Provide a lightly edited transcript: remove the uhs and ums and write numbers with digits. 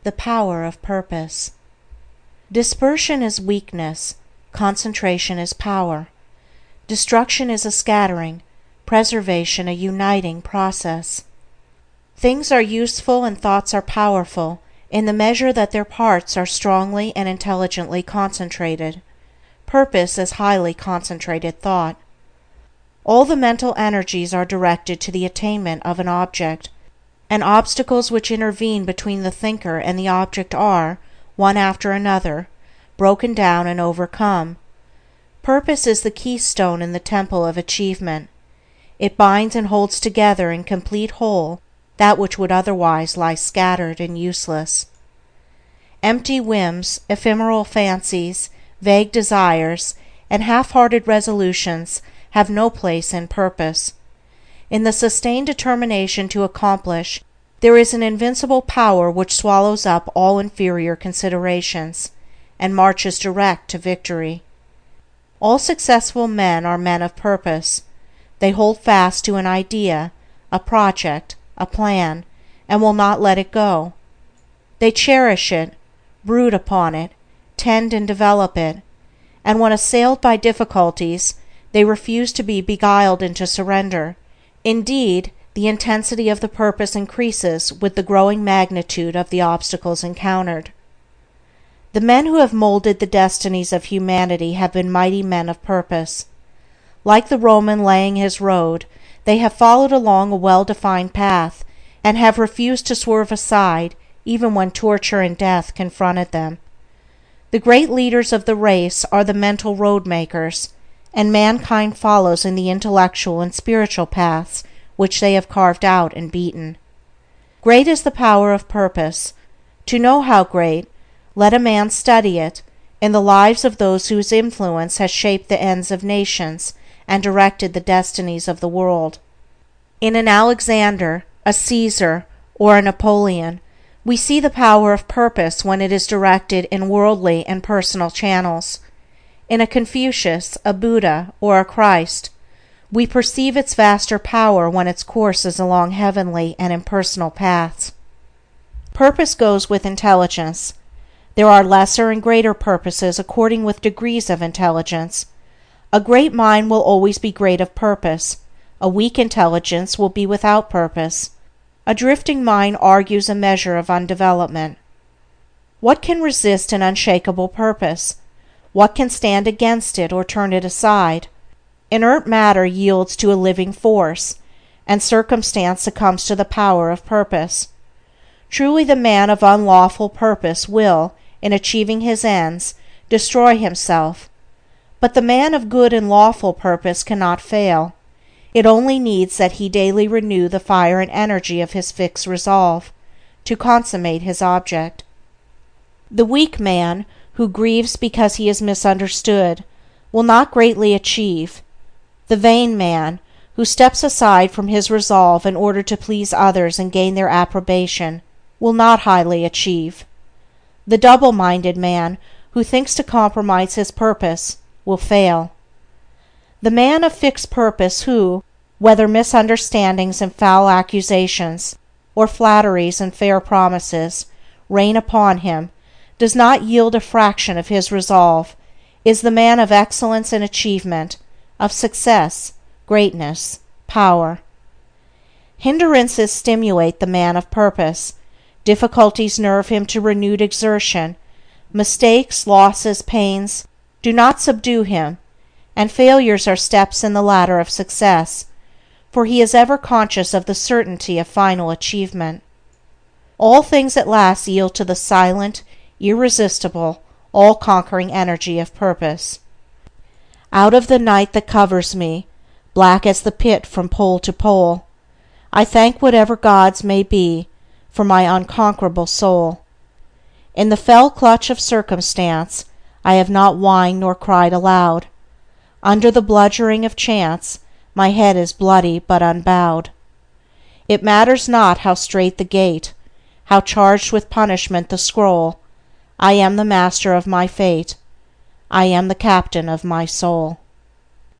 The power of purpose. Dispersion is weakness, concentration is power. Destruction is a scattering, preservation a uniting process. Things are useful and thoughts are powerful in the measure that their parts are strongly and intelligently concentrated. Purpose is highly concentrated thought. All the mental energies are directed to the attainment of an object, and obstacles which intervene between the thinker and the object are, one after another, broken down and overcome. Purpose is the keystone in the temple of achievement. It binds and holds together in complete whole that which would otherwise lie scattered and useless. Empty whims, ephemeral fancies, vague desires, and half-hearted resolutions have no place in purpose. In the sustained determination to accomplish, there is an invincible power which swallows up all inferior considerations, and marches direct to victory. All successful men are men of purpose. They hold fast to an idea, a project, a plan, and will not let it go. They cherish it, brood upon it, tend and develop it, and when assailed by difficulties, they refuse to be beguiled into surrender. Indeed, the intensity of the purpose increases with the growing magnitude of the obstacles encountered. The men who have molded the destinies of humanity have been mighty men of purpose. Like the Roman laying his road, they have followed along a well-defined path, and have refused to swerve aside even when torture and death confronted them. The great leaders of the race are the mental road-makers, and mankind follows in the intellectual and spiritual paths which they have carved out and beaten. Great is the power of purpose. To know how great, let a man study it in the lives of those whose influence has shaped the ends of nations and directed the destinies of the world. In an Alexander, a Caesar, or a Napoleon, we see the power of purpose when it is directed in worldly and personal channels. In a Confucius, a Buddha, or a Christ, we perceive its vaster power when its course is along heavenly and impersonal paths. Purpose goes with intelligence. There are lesser and greater purposes according with degrees of intelligence. A great mind will always be great of purpose. A weak intelligence will be without purpose. A drifting mind argues a measure of undevelopment. What can resist an unshakable purpose? What can stand against it or turn it aside? Inert matter yields to a living force, and circumstance succumbs to the power of purpose. Truly the man of unlawful purpose will, in achieving his ends, destroy himself, but the man of good and lawful purpose cannot fail. It only needs that he daily renew the fire and energy of his fixed resolve, to consummate his object. The weak man, who grieves because he is misunderstood, will not greatly achieve. The vain man, who steps aside from his resolve in order to please others and gain their approbation, will not highly achieve. The double-minded man, who thinks to compromise his purpose, will fail. The man of fixed purpose who, whether misunderstandings and foul accusations, or flatteries and fair promises, rain upon him, does not yield a fraction of his resolve, is the man of excellence and achievement, of success, greatness, power. Hindrances stimulate the man of purpose. Difficulties nerve him to renewed exertion. Mistakes, losses, pains do not subdue him, and failures are steps in the ladder of success, for he is ever conscious of the certainty of final achievement. All things at last yield to the silent, irresistible, all-conquering energy of purpose. Out of the night that covers me, black as the pit from pole to pole, I thank whatever gods may be for my unconquerable soul. In the fell clutch of circumstance, I have not whined nor cried aloud. Under the bludgeoning of chance, my head is bloody but unbowed. It matters not how strait the gate, how charged with punishment the scroll, I am the master of my fate. I am the captain of my soul.